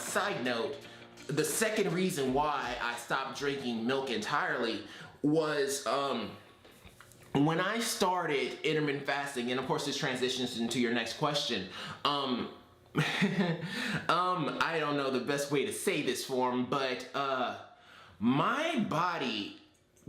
side note, the second reason why I stopped drinking milk entirely was when I started intermittent fasting, and of course this transitions into your next question. I don't know the best way to say this for him, but my body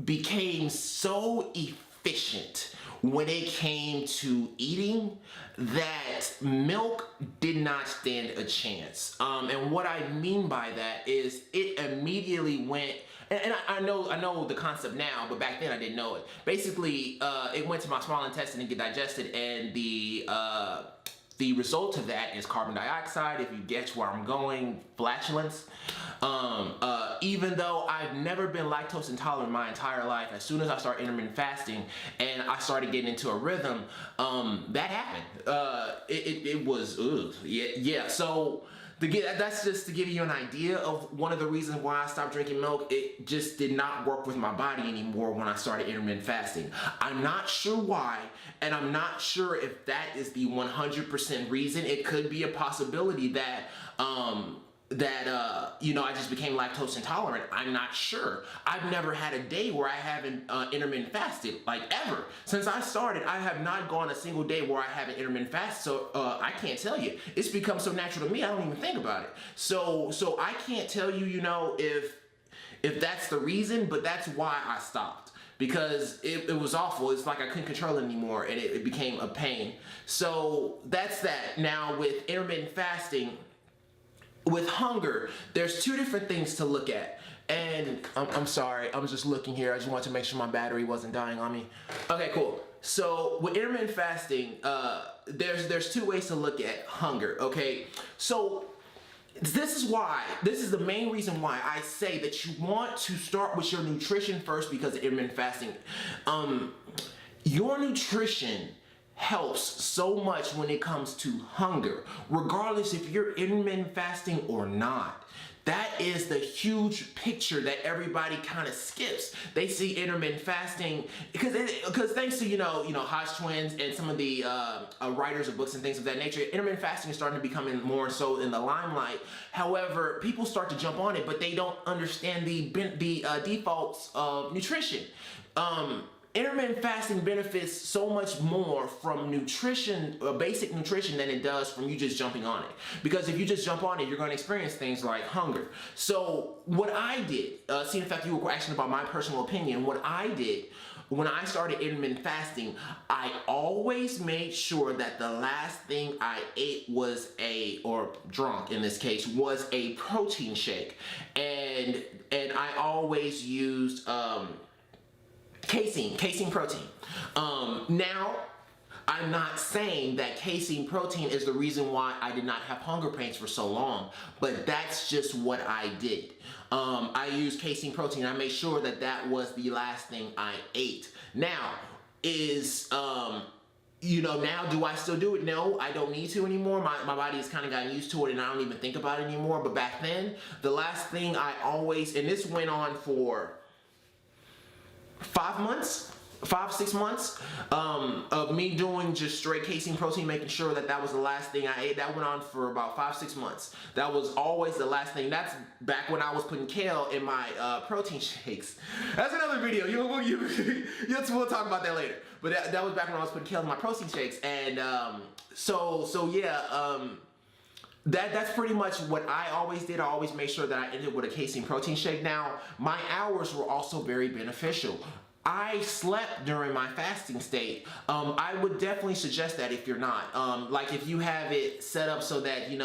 became so efficient when it came to eating that milk did not stand a chance. And what I mean by that is it immediately went, and I know the concept now, but back then I didn't know it. Basically, it went to my small intestine and get digested, and the result of that is carbon dioxide, if you get where I'm going, flatulence. Even though I've never been lactose intolerant my entire life, as soon as I started intermittent fasting and I started getting into a rhythm, that happened. It was, yeah. So that's just to give you an idea of one of the reasons why I stopped drinking milk. It just did not work with my body anymore when I started intermittent fasting. I'm not sure why, and I'm not sure if that is the 100% reason. It could be a possibility that I just became lactose intolerant. I'm not sure. I've never had a day where I haven't intermittent fasted, like ever. Since I started, I have not gone a single day where I haven't intermittent fasted. So I can't tell you. It's become so natural to me, I don't even think about it. So I can't tell you, if that's the reason, but that's why I stopped. Because it was awful. It's like I couldn't control it anymore, and it became a pain. So that's that. Now with intermittent fasting, with hunger, there's two different things to look at. And I'm sorry, I'm just looking here. I just wanted to make sure my battery wasn't dying on me. Okay, cool. So with intermittent fasting, there's two ways to look at hunger, okay? So this is the main reason why I say that you want to start with your nutrition first, because of intermittent fasting. Your nutrition helps so much when it comes to hunger, regardless if you're intermittent fasting or not. That is the huge picture that everybody kind of skips. They see intermittent fasting because thanks to Hodge twins and some of the writers of books and things of that nature, intermittent fasting is starting to become more so in the limelight. However, people start to jump on it, but they don't understand the defaults of nutrition. Intermittent fasting benefits so much more from nutrition, basic nutrition, than it does from you just jumping on it. Because if you just jump on it, you're going to experience things like hunger. So what I did, see, in fact, you were asking about my personal opinion. What I did when I started intermittent fasting, I always made sure that the last thing I ate was or drunk in this case, was a protein shake. And I always used casein protein. Now, I'm not saying that casein protein is the reason why I did not have hunger pains for so long, but that's just what I did. I used casein protein. I made sure that that was the last thing I ate. Now, now do I still do it? No, I don't need to anymore. My body has kind of gotten used to it, and I don't even think about it anymore. But back then, the last thing I always, and this went on for 6 months of me doing just straight casein protein, making sure that that was the last thing I ate. That went on for about 5-6 months. That was always the last thing. That's back when I was putting kale in my protein shakes. That's another video. We'll talk about that later. But that was back when I was putting kale in my protein shakes. And that's pretty much what I always did. I always made sure that I ended with a casein protein shake. Now, my hours were also very beneficial. I slept during my fasting state. I would definitely suggest that if you're not. Like if you have it set up so that, you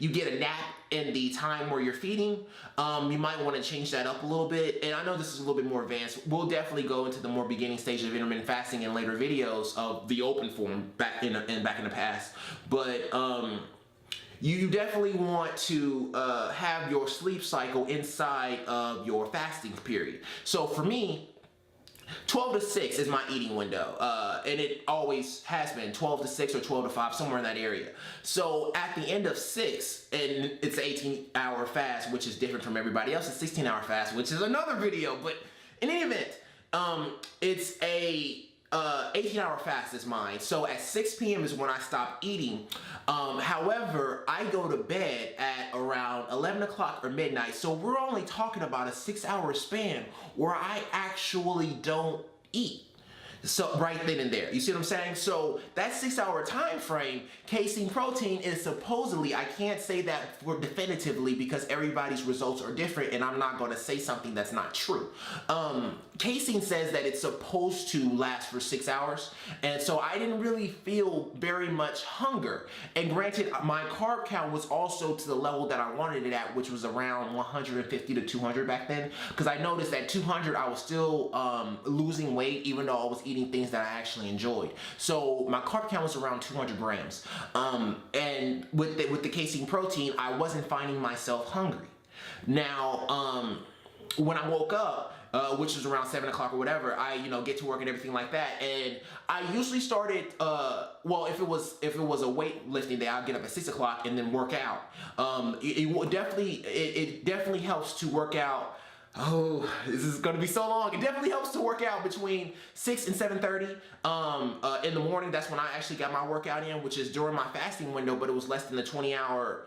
get a nap in the time where you're feeding, you might want to change that up a little bit. And I know this is a little bit more advanced. We'll definitely go into the more beginning stages of intermittent fasting in later videos of the open form back in the past. But you definitely want to have your sleep cycle inside of your fasting period. So for me, 12 to 6 is my eating window, and it always has been 12 to 6 or 12 to 5, somewhere in that area. So at the end of 6, and it's an 18-hour fast, which is different from everybody else's 16-hour fast, which is another video, but in any event, it's a 18-hour fast is mine. So at 6 p.m. is when I stop eating. However, I go to bed at around 11 o'clock or midnight. So we're only talking about a 6-hour span where I actually don't eat. So right then and there, you see what I'm saying? So that 6-hour time frame, casein protein is supposedly, I can't say that for definitively because everybody's results are different and I'm not going to say something that's not true. Casein says that it's supposed to last for 6 hours, and so I didn't really feel very much hunger. And granted, my carb count was also to the level that I wanted it at, which was around 150 to 200 back then, because I noticed at 200 I was still losing weight even though I was eating things that I actually enjoyed. So my carb count was around 200 grams. And with the casein protein, I wasn't finding myself hungry. Now, when I woke up, which was around 7 o'clock or whatever, I get to work and everything like that, and I usually started well, if it was a weightlifting day, I'll get up at 6 o'clock and then work out. It definitely helps to work out. Oh, this is gonna be so long. It definitely helps to work out between 6 and 7:30 in the morning. That's when I actually got my workout in, which is during my fasting window, but it was less than the 20-hour.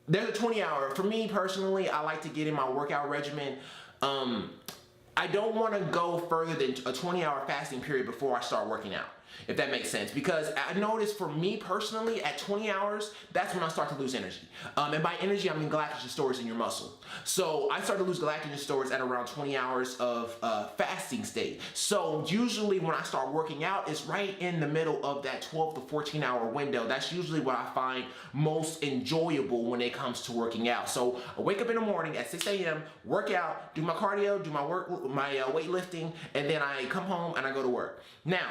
There's a 20-hour. For me personally, I like to get in my workout regimen. I don't want to go further than a 20-hour fasting period before I start working out, if that makes sense. Because I noticed for me personally, at 20 hours, that's when I start to lose energy. And by energy, I mean glycogen stores in your muscle. So I start to lose glycogen stores at around 20 hours of fasting state. So usually when I start working out, it's right in the middle of that 12 to 14 hour window. That's usually what I find most enjoyable when it comes to working out. So I wake up in the morning at 6 a.m., work out, do my cardio, do my weightlifting, and then I come home and I go to work. Now,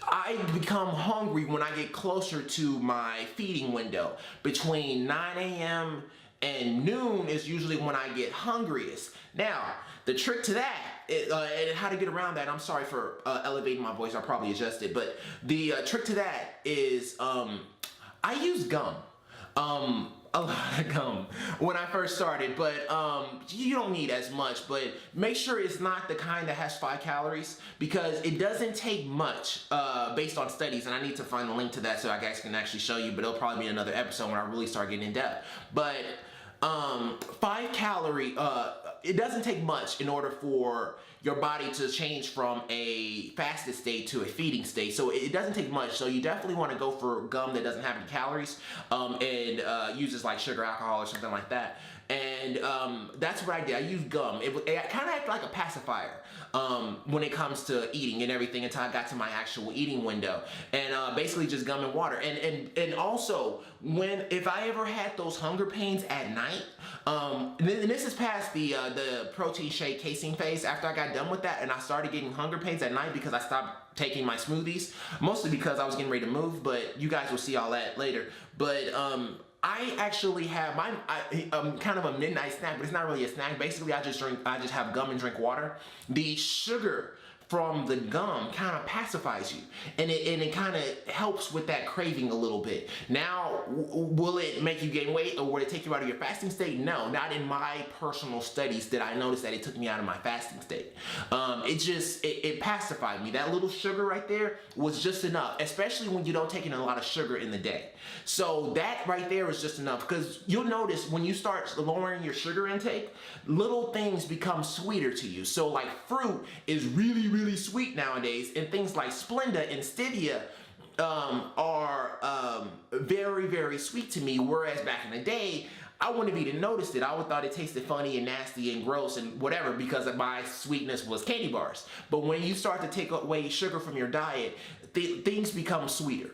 I become hungry when I get closer to my feeding window. Between 9 a.m. and noon is usually when I get hungriest. Now, the trick to that, and how to get around that, I'm sorry for elevating my voice, I'll probably adjust it, but the trick to that is I use gum. A lot of gum when I first started, but you don't need as much, but make sure it's not the kind that has 5 calories, because it doesn't take much based on studies, and I need to find the link to that so I guys can actually show you, but it'll probably be another episode when I really start getting in depth. But 5 calorie, it doesn't take much in order for your body to change from a fasted state to a feeding state. So it doesn't take much. So you definitely want to go for gum that doesn't have any calories and uses like sugar, alcohol, or something like that. And that's what I did. I used gum. It kind of acted like a pacifier when it comes to eating and everything until I got to my actual eating window. And basically just gum and water. And also, if I ever had those hunger pains at night, and this is past the protein shake casein phase. After I got done with that and I started getting hunger pains at night because I stopped taking my smoothies, mostly because I was getting ready to move, but you guys will see all that later. But I actually have kind of a midnight snack, but it's not really a snack. Basically, I just have gum and drink water. The sugar from the gum kind of pacifies you, and it kind of helps with that craving a little bit. Now, will it make you gain weight or will it take you out of your fasting state? No, not in my personal studies did I notice that it took me out of my fasting state. It pacified me. That little sugar right there was just enough, especially when you don't take in a lot of sugar in the day. So that right there is just enough, because you'll notice when you start lowering your sugar intake, little things become sweeter to you. So like fruit is really, really sweet nowadays, and things like Splenda and Stevia are very, very sweet to me, whereas back in the day, I wouldn't have even noticed it. I would thought it tasted funny and nasty and gross and whatever because my sweetness was candy bars. But when you start to take away sugar from your diet, things become sweeter.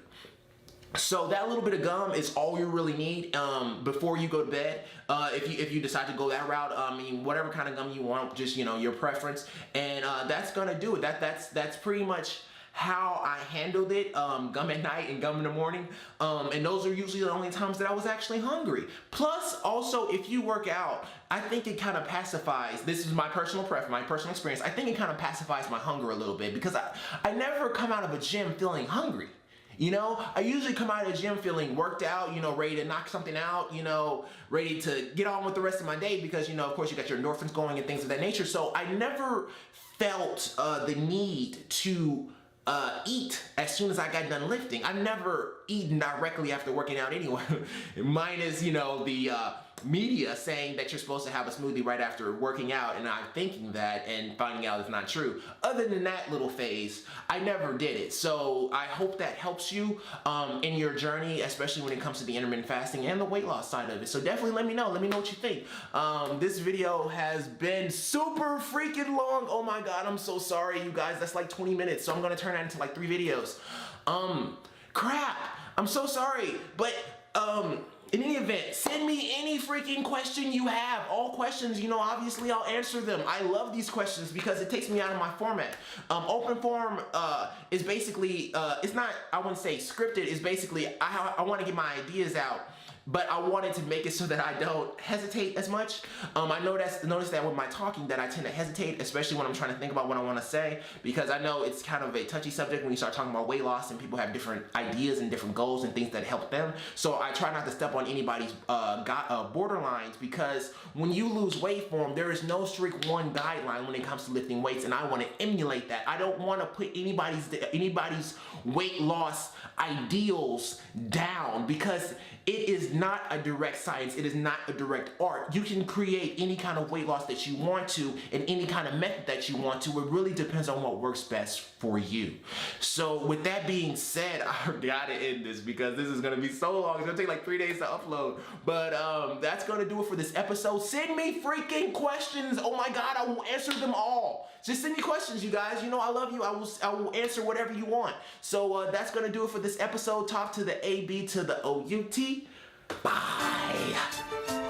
So that little bit of gum is all you really need before you go to bed. If you decide to go that route, I mean, whatever kind of gum you want, just your preference, and that's gonna do it. That's pretty much how I handled it. Gum at night and gum in the morning, and those are usually the only times that I was actually hungry. Plus, also, if you work out, I think it kind of pacifies. This is my personal preference, my personal experience. I think it kind of pacifies my hunger a little bit, because I never come out of a gym feeling hungry. You know, I usually come out of the gym feeling worked out, you know, ready to knock something out, you know, ready to get on with the rest of my day because, you know, of course you got your endorphins going and things of that nature. So I never felt the need to eat as soon as I got done lifting. I've never eaten directly after working out anyway. Minus, you know, the media saying that you're supposed to have a smoothie right after working out, and I'm thinking that and finding out it's not true. Other than that little phase, I never did it. So I hope that helps you in your journey, especially when it comes to the intermittent fasting and the weight loss side of it. So definitely let me know what you think. This video has been super freaking long. Oh my God, I'm so sorry, you guys. That's like 20 minutes. So I'm gonna turn that into like 3 videos. Crap, I'm so sorry. But in any event, send me any freaking question you have. All questions, you know, obviously I'll answer them. I love these questions because it takes me out of my format. Open forum is basically, it's not, I wouldn't say scripted, it's basically, I want to get my ideas out, but I wanted to make it so that I don't hesitate as much. I noticed that with my talking that I tend to hesitate, especially when I'm trying to think about what I want to say, because I know it's kind of a touchy subject when you start talking about weight loss and people have different ideas and different goals and things that help them. So I try not to step on anybody's borderlines, because when you lose weight form, there is no strict one guideline when it comes to lifting weights, and I want to emulate that. I don't want to put anybody's weight loss ideals down, because it is not a direct science. It is not a direct art. You can create any kind of weight loss that you want to in any kind of method that you want to. It really depends on what works best for you. So with that being said, I gotta end this because this is gonna be so long. It's gonna take like 3 days to upload. But that's gonna do it for this episode. Send me freaking questions. Oh my God, I will answer them all. Just send me questions, you guys. You know I love you. I will answer whatever you want. So that's gonna do it for this episode. Talk to the AB to the OUT. Bye.